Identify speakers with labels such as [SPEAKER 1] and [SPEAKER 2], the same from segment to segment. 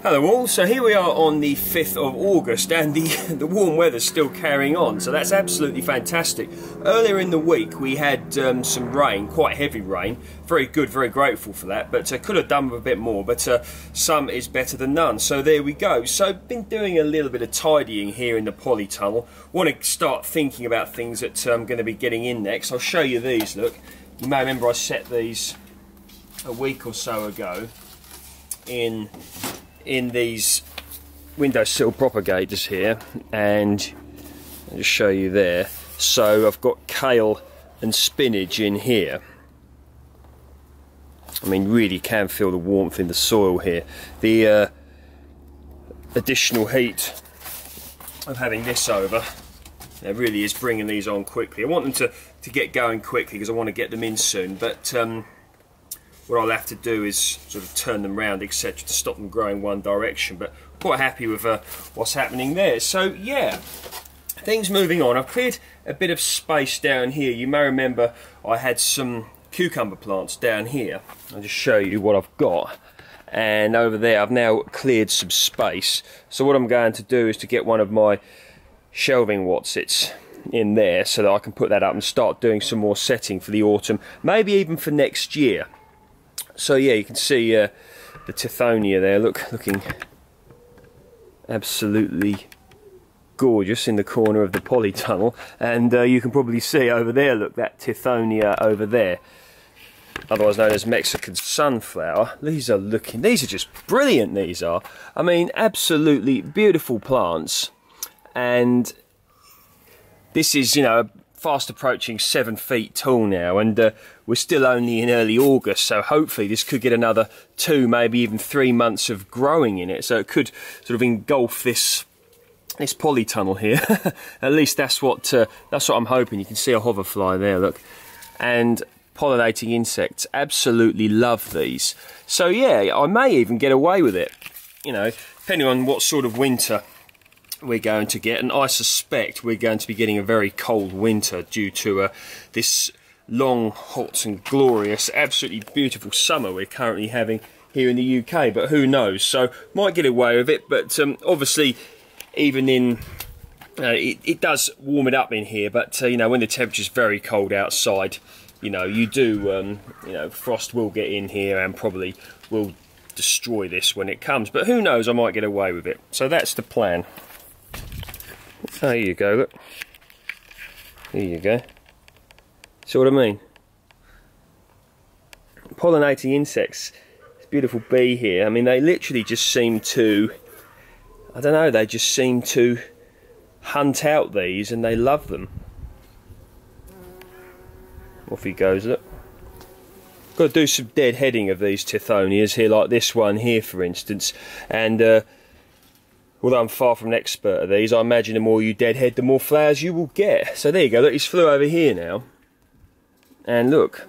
[SPEAKER 1] Hello all, so here we are on the 5th of August and the warm weather's still carrying on, so that's absolutely fantastic. Earlier in the week we had some rain, quite heavy rain, very good, very grateful for that, but could have done with a bit more, but some is better than none, so there we go. So been doing a little bit of tidying here in the polytunnel, want to start thinking about things that I'm going to be getting in next. I'll show you these, look, you may remember I set these a week or so ago in these windowsill propagators here, and I'll just show you there. So I've got kale and spinach in here. I mean, really can feel the warmth in the soil here. The additional heat of having this over, it really is bringing these on quickly. I want them to get going quickly because I want to get them in soon, but what I'll have to do is sort of turn them round, etc., to stop them growing one direction. But quite happy with what's happening there. So yeah, things moving on. I've cleared a bit of space down here. You may remember I had some cucumber plants down here. I'll just show you what I've got. And over there I've now cleared some space. So what I'm going to do is to get one of my shelving watsits in there so that I can put that up and start doing some more setting for the autumn, maybe even for next year. So yeah, you can see the Tithonia there, looking absolutely gorgeous in the corner of the polytunnel, and you can probably see over there, look, that Tithonia over there, otherwise known as Mexican sunflower. These are just brilliant, these are. I mean, absolutely beautiful plants, and this is, you know, fast approaching 7 feet tall now, and we're still only in early August, so hopefully this could get another 2, maybe even 3 months of growing in it, so it could sort of engulf this polytunnel here. At least that's what I'm hoping. You can see a hoverfly there, look, and pollinating insects absolutely love these. So yeah, I may even get away with it, you know, depending on what sort of winter we're going to get, and I suspect we're going to be getting a very cold winter due to this long, hot and glorious, absolutely beautiful summer we're currently having here in the UK, but who knows. So might get away with it, but obviously even in it does warm it up in here, but you know, when the temperature's very cold outside, you know, you do you know, frost will get in here and probably will destroy this when it comes, but who knows, I might get away with it. So that's the plan. There you go, look. There you go. See what I mean? Pollinating insects. This beautiful bee here. I mean, they literally just seem to, I don't know, they just seem to hunt out these, and they love them. Off he goes, look. Got to do some deadheading of these Tithonias here, like this one here, for instance, and although I'm far from an expert at these, I imagine the more you deadhead, the more flowers you will get. So there you go, look, he's flew over here now. And look,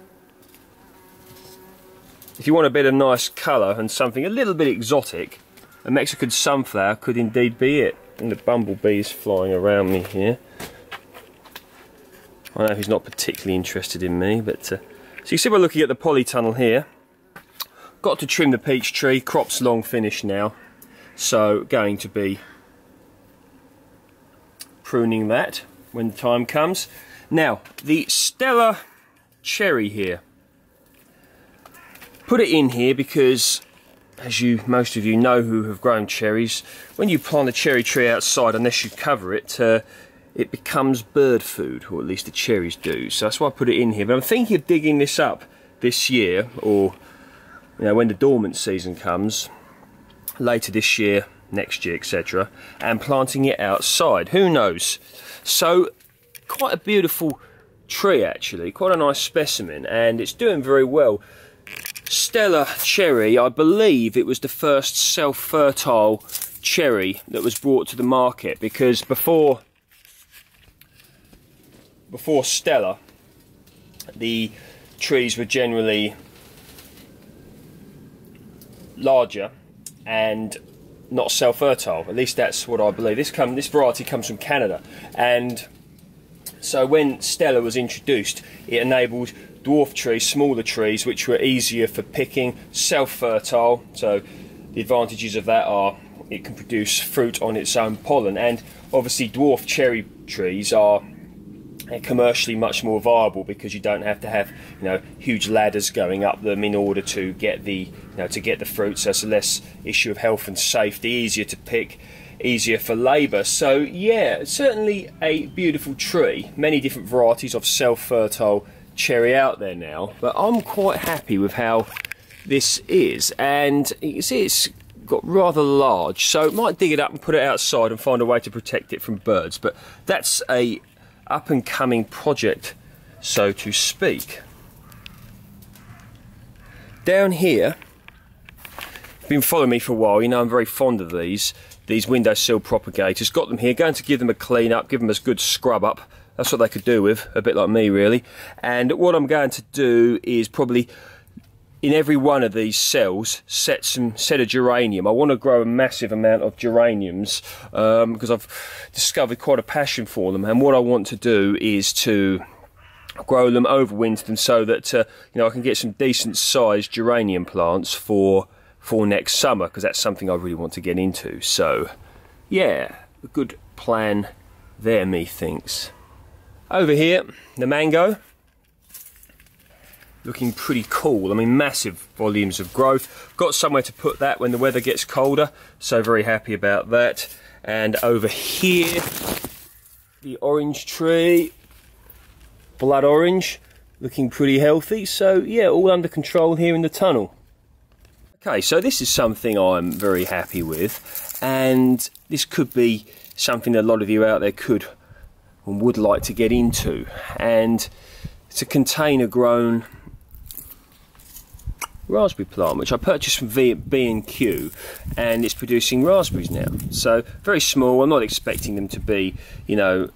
[SPEAKER 1] if you want a bit of nice colour and something a little bit exotic, a Mexican sunflower could indeed be it. And the bumblebees flying around me here. I know he's not particularly interested in me, but so you see we're looking at the polytunnel here. Got to trim the peach tree, crop's long finished now. So going to be pruning that when the time comes. Now the Stella cherry here, put it in here because, as most of you know who have grown cherries, when you plant a cherry tree outside, unless you cover it, it becomes bird food, or at least the cherries do. So that's why I put it in here. But I'm thinking of digging this up this year, or you know, when the dormant season comes later this year, next year, etc., and planting it outside. Who knows? So quite a beautiful tree, actually, quite a nice specimen, and it's doing very well. Stella cherry, I believe it was the first self-fertile cherry that was brought to the market, because before Stella, the trees were generally larger and not self-fertile. At least that's what I believe. This variety comes from Canada, and so when Stella was introduced, it enabled dwarf trees, smaller trees, which were easier for picking, self-fertile, so the advantages of that are it can produce fruit on its own pollen, and obviously dwarf cherry trees are commercially much more viable because you don't have to have, you know, huge ladders going up them in order to get the, you know, to get the fruit. So it's a less issue of health and safety, easier to pick, easier for labour. So yeah, certainly a beautiful tree. Many different varieties of self-fertile cherry out there now, but I'm quite happy with how this is, and you can see it's got rather large, so might dig it up and put it outside and find a way to protect it from birds. But that's a up and coming project, so to speak. Down here, if you've been following me for a while, you know I'm very fond of these windowsill propagators. Got them here, going to give them a clean up, give them a good scrub up. That's what they could do with, a bit like me really. And what I'm going to do is probably in every one of these cells set a geranium. I want to grow a massive amount of geraniums because I've discovered quite a passion for them, and what I want to do is to grow them, overwinter them, so that you know, I can get some decent sized geranium plants for next summer, because that's something I really want to get into. So yeah, a good plan there, methinks. Over here, the mango, looking pretty cool. I mean, massive volumes of growth. Got somewhere to put that when the weather gets colder, so very happy about that. And over here, the orange tree, blood orange, looking pretty healthy. So yeah, all under control here in the tunnel. Okay, so this is something I'm very happy with, and this could be something that a lot of you out there could and would like to get into. And it's a container grown raspberry plant which I purchased from B&Q, and it's producing raspberries now. So very small. I'm not expecting them to be, you know,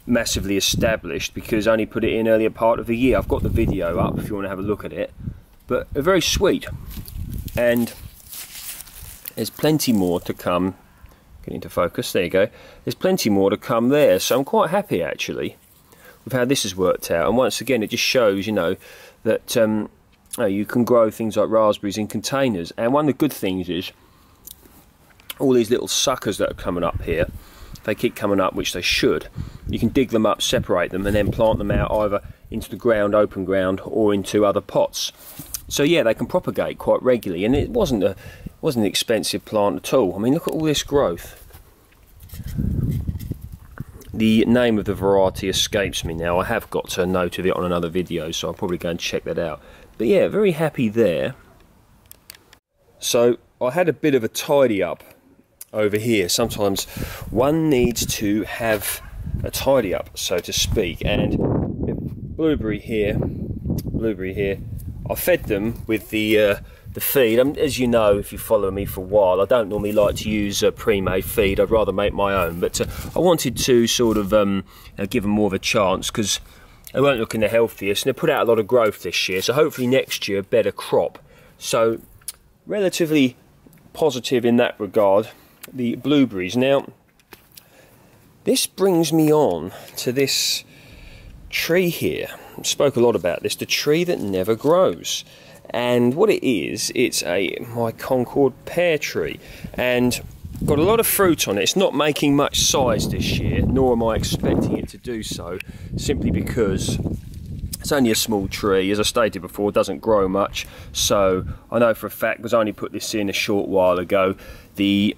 [SPEAKER 1] massively established, because I only put it in earlier part of the year. I've got the video up if you want to have a look at it, but very sweet. And there's plenty more to come. Get into focus, there you go. There's plenty more to come there, so I'm quite happy actually with how this has worked out. And once again, it just shows, you know, that you can grow things like raspberries in containers. And one of the good things is all these little suckers that are coming up here, if they keep coming up, which they should, you can dig them up, separate them, and then plant them out either into the ground, open ground, or into other pots. So yeah, they can propagate quite regularly, and it wasn't an expensive plant at all. I mean, look at all this growth. The name of the variety escapes me now. I have got a note of it on another video, so I'll probably go and check that out. But yeah, very happy there. So I had a bit of a tidy up over here. Sometimes one needs to have a tidy up, so to speak. And blueberry here, I fed them with the feed. As you know, if you follow me for a while, I don't normally like to use pre-made feed. I'd rather make my own. But I wanted to sort of give them more of a chance, because they weren't looking the healthiest, and they put out a lot of growth this year. So hopefully next year, a better crop. So relatively positive in that regard. The blueberries. Now, this brings me on to this tree here. I spoke a lot about this, the tree that never grows. And what it is, it's my Concorde Pear tree, and got a lot of fruit on it. It's not making much size this year, nor am I expecting it to do so, simply because it's only a small tree. As I stated before, it doesn't grow much. So I know for a fact, because I only put this in a short while ago, the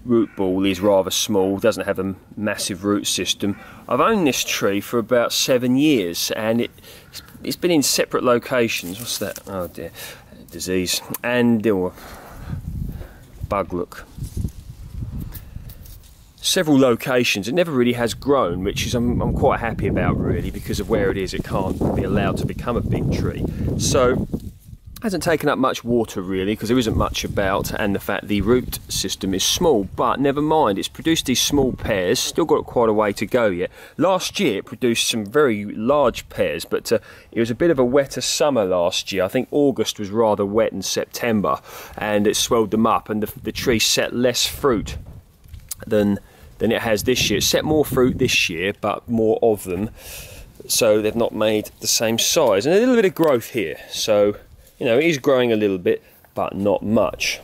[SPEAKER 1] root ball is rather small, doesn't have a massive root system. I've owned this tree for about 7 years, and it's been in separate locations. What's that? Oh dear, disease. And bug look. Several locations. It never really has grown, which is I'm quite happy about really, because of where it is. It can't be allowed to become a big tree. So hasn't taken up much water really, because there isn't much about, and the fact the root system is small. But never mind, it's produced these small pears. Still got quite a way to go yet. Last year it produced some very large pears, but it was a bit of a wetter summer last year. I think August was rather wet in September, and it swelled them up, and the tree set less fruit than it has this year. It set more fruit this year, but more of them, so they've not made the same size. And a little bit of growth here, so you know, it is growing a little bit, but not much.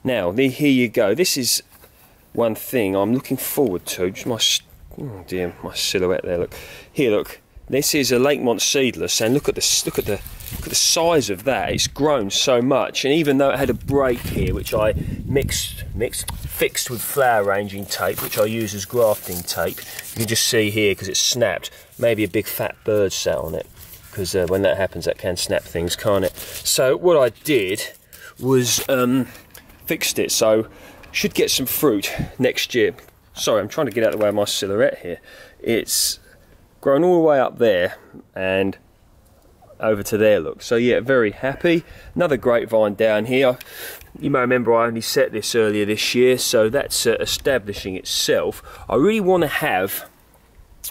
[SPEAKER 1] Now, here you go. This is one thing I'm looking forward to. Just oh dear, my silhouette there. Look here. Look, this is a Lakemont seedless, and look at this. Look at the size of that. It's grown so much, and even though it had a break here, which I fixed with flower arranging tape, which I use as grafting tape, you can just see here because it's snapped. Maybe a big fat bird sat on it, because when that happens, that can snap things, can't it? So what I did was fixed it, so should get some fruit next year. Sorry, I'm trying to get out of the way of my silhouette here. It's grown all the way up there and over to there, look. So yeah, very happy. Another grapevine down here. You may remember I only set this earlier this year, so that's establishing itself. I really want to have,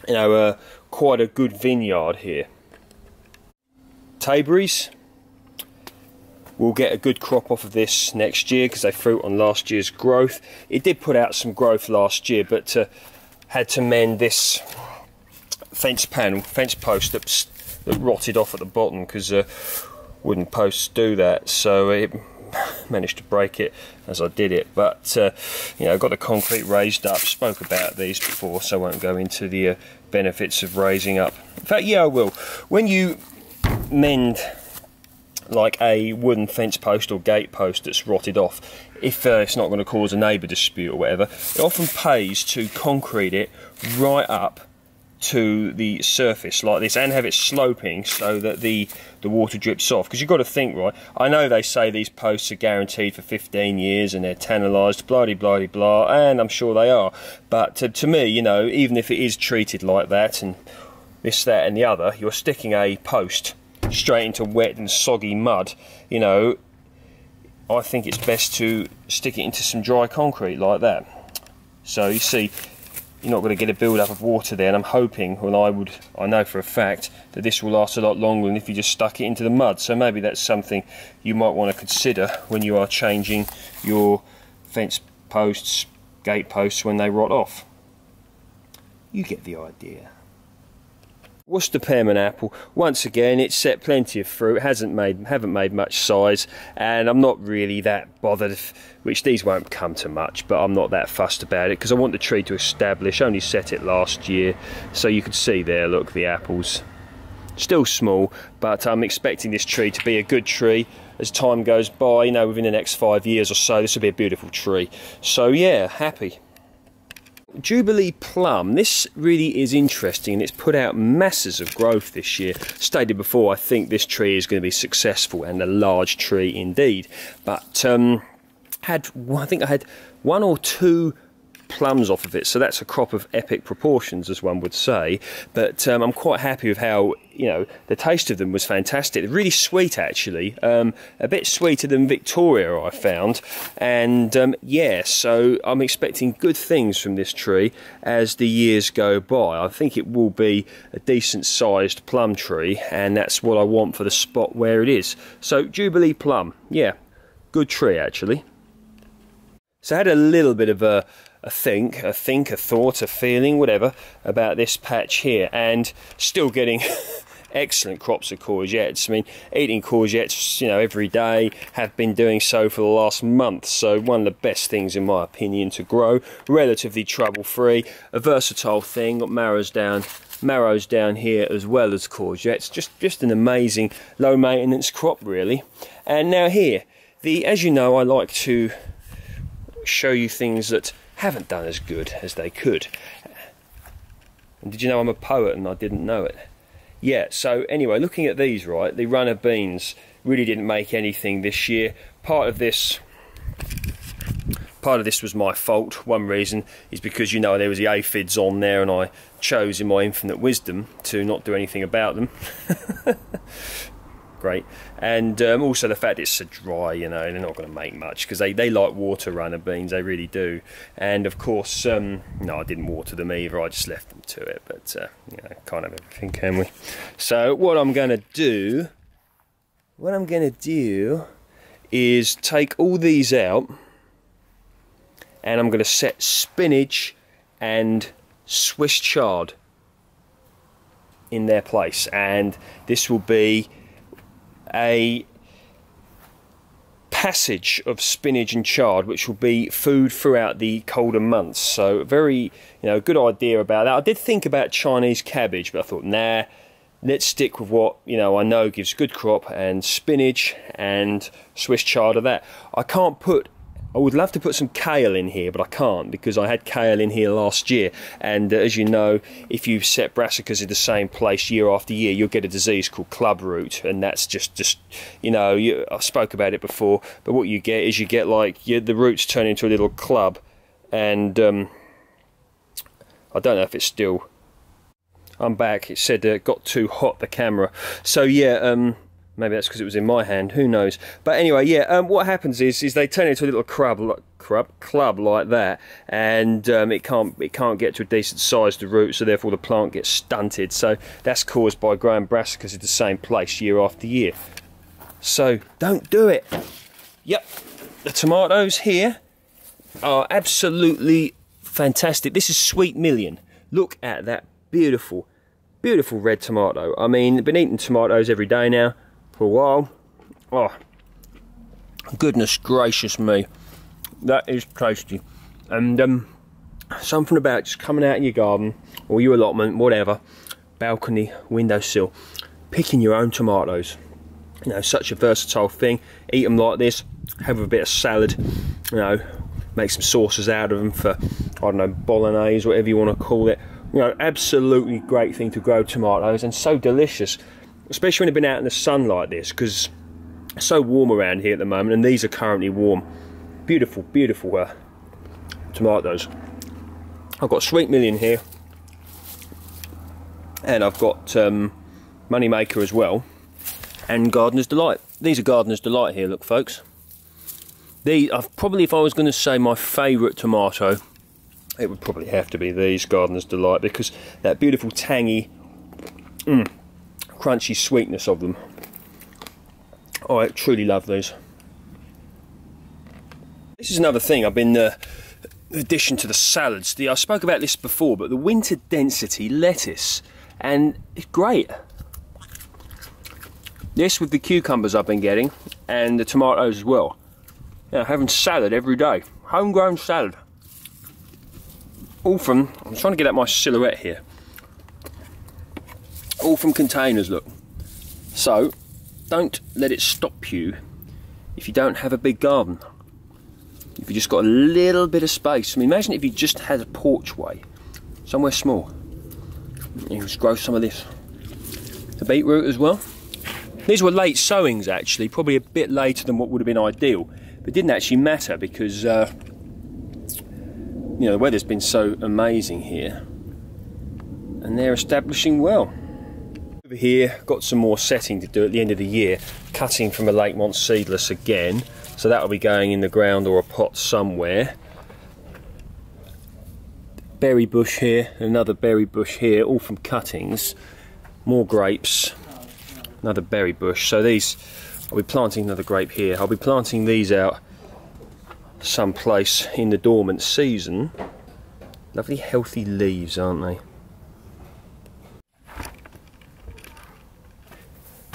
[SPEAKER 1] you know, quite a good vineyard here. Tayberries. We'll get a good crop off of this next year because they fruit on last year's growth. It did put out some growth last year, but had to mend this fence post that rotted off at the bottom, because wooden posts do that. So it managed to break it as I did it. But you know, got the concrete raised up. Spoke about these before, so I won't go into the benefits of raising up. In fact, yeah, I will. When you mend like a wooden fence post or gate post that's rotted off, if it's not going to cause a neighbour dispute or whatever, it often pays to concrete it right up to the surface like this, and have it sloping so that the water drips off. Because you've got to think, right, I know they say these posts are guaranteed for 15 years and they're tannalised, blah blah, and I'm sure they are, but to me, you know, even if it is treated like that and this, that and the other, you're sticking a post straight into wet and soggy mud. You know, I think it's best to stick it into some dry concrete like that. So you see, you're not going to get a build up of water there, and I'm hoping, well, I know for a fact that this will last a lot longer than if you just stuck it into the mud. So maybe that's something you might want to consider when you are changing your fence posts, gate posts when they rot off. You get the idea. Worcester Pearmain apple, once again, it's set plenty of fruit, haven't made much size, and I'm not really that bothered, which these won't come to much, but I'm not that fussed about it because I want the tree to establish. Only set it last year, so you can see there, look, the apples. Still small, but I'm expecting this tree to be a good tree as time goes by. You know, within the next 5 years or so, this will be a beautiful tree. So yeah, happy. Jubilee plum, this really is interesting, and it's put out masses of growth this year. Stated before, I think this tree is going to be successful, and a large tree indeed. But I think I had 1 or 2 plums off of it, so that's a crop of epic proportions, as one would say. But I'm quite happy with how, you know, the taste of them was fantastic. They're really sweet, actually, a bit sweeter than Victoria, I found. And yeah, so I'm expecting good things from this tree as the years go by. I think it will be a decent sized plum tree, and that's what I want for the spot where it is. So Jubilee plum, yeah, good tree actually. So I had a little bit of a thought, a feeling, whatever, about this patch here, and still getting excellent crops of courgettes. I mean, eating courgettes, you know, every day, have been doing so for the last month, so one of the best things in my opinion to grow, relatively trouble-free, a versatile thing. Got marrows down here as well as courgettes. Just an amazing low maintenance crop really. And now here, as you know, I like to show you things that haven't done as good as they could. And did you know I'm a poet and I didn't know it? Yeah, so anyway, looking at these, right, the runner beans really didn't make anything this year. Part of this was my fault. One reason is because, you know, there was the aphids on there, and I chose in my infinite wisdom to not do anything about them. Great. And also the fact it's so dry, you know, they're not going to make much because they like water, runner beans, they really do. And of course, no, I didn't water them either, I just left them to it, but you know, can't have everything, can we? So what I'm going to do is take all these out, and I'm going to set spinach and Swiss chard in their place, and this will be a passage of spinach and chard, which will be food throughout the colder months. So very, good idea about that. I did think about Chinese cabbage, but I thought, nah, let's stick with what I know gives good crop, and spinach and Swiss chard of that. I would love to put some kale in here, but I can't, because I had kale in here last year, and as you know, if you set brassicas in the same place year after year, you'll get a disease called club root, and that's just I spoke about it before, but what you get is like the roots turn into a little club, and I don't know if it's still... I'm back. It said it got too hot, the camera. So yeah, maybe that's because it was in my hand, who knows. But anyway, yeah, what happens is they turn into a little club like that, and it can't get to a decent size, the root, so therefore the plant gets stunted. So that's caused by growing brassicas in the same place year after year. So don't do it. Yep, the tomatoes here are absolutely fantastic. This is Sweet Million. Look at that beautiful, beautiful red tomato. I mean, I've been eating tomatoes every day now for a while. Oh, goodness gracious me, that is tasty. And something about just coming out in your garden or your allotment, whatever, balcony, windowsill, picking your own tomatoes. Such a versatile thing. Eat them like this, have a bit of salad, make some sauces out of them for, I don't know, bolognese, whatever you want to call it. Absolutely great thing to grow tomatoes, and so delicious, especially when they've been out in the sun like this, because it's so warm around here at the moment, and these are currently warm. Beautiful, beautiful tomatoes. I've got Sweet Million here, and I've got Moneymaker as well, and Gardener's Delight. These are Gardener's Delight here, look folks. Probably, if I was going to say my favourite tomato, it would probably have to be these, Gardener's Delight, because that beautiful tangy, crunchy sweetness of them. Oh, I truly love these. This is another thing I've been, in addition to the salads, I spoke about this before, but the winter density lettuce, and it's great. This with the cucumbers I've been getting, and the tomatoes as well. Having salad every day, homegrown salad. All from, I'm trying to get out my silhouette here, all from containers, look. So don't let it stop you if you don't have a big garden, if you just got a little bit of space. I mean, imagine if you just had a porchway somewhere small. You just grow some of this. The beetroot as well. These were late sowings actually, probably a bit later than what would have been ideal, but it didn't actually matter because the weather's been so amazing here, and they're establishing well. Over here, got some more setting to do at the end of the year, cutting from a Lakemont seedless again, so that'll be going in the ground or a pot somewhere. Berry bush here, another berry bush here, all from cuttings. More grapes, another berry bush. So these, I'll be planting another grape here. I'll be planting these out someplace in the dormant season. Lovely healthy leaves, aren't they?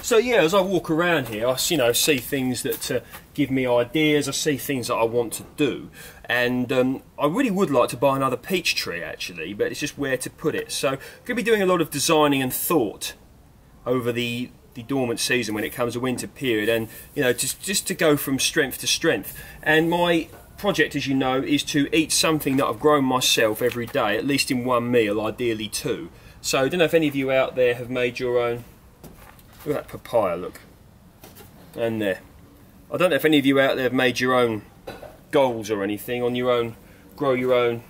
[SPEAKER 1] So yeah, as I walk around here, I see things that give me ideas. I see things that I want to do, and I really would like to buy another peach tree actually, but it's just where to put it. So I'm going to be doing a lot of designing and thought over the dormant season when it comes to winter period, and just to go from strength to strength. And my project, as you know, is to eat something that I've grown myself every day, at least in one meal, ideally two. So I don't know if any of you out there have made your own. Look at that papaya, look. And there. I don't know if any of you out there have made your own goals or anything on your own, grow your own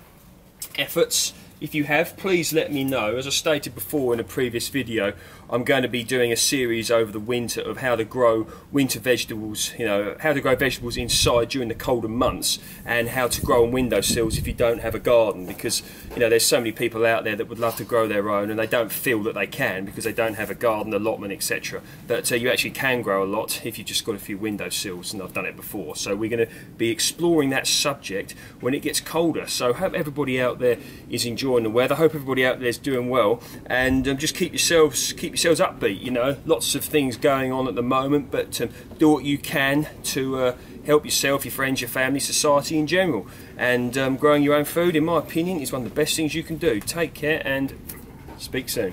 [SPEAKER 1] efforts. If you have, please let me know. As I stated before in a previous video, I'm going to be doing a series over the winter of how to grow winter vegetables, how to grow vegetables inside during the colder months, and how to grow on windowsills if you don't have a garden, because there's so many people out there that would love to grow their own and they don't feel that they can because they don't have a garden, allotment, etc. But you actually can grow a lot if you've just got a few windowsills, and I've done it before. So we're going to be exploring that subject when it gets colder. So I hope everybody out there is enjoying the weather. I hope everybody out there is doing well, and just keep yourselves yourselves upbeat. You know, lots of things going on at the moment, but do what you can to help yourself, your friends, your family, society in general. And growing your own food, in my opinion, is one of the best things you can do. Take care and speak soon.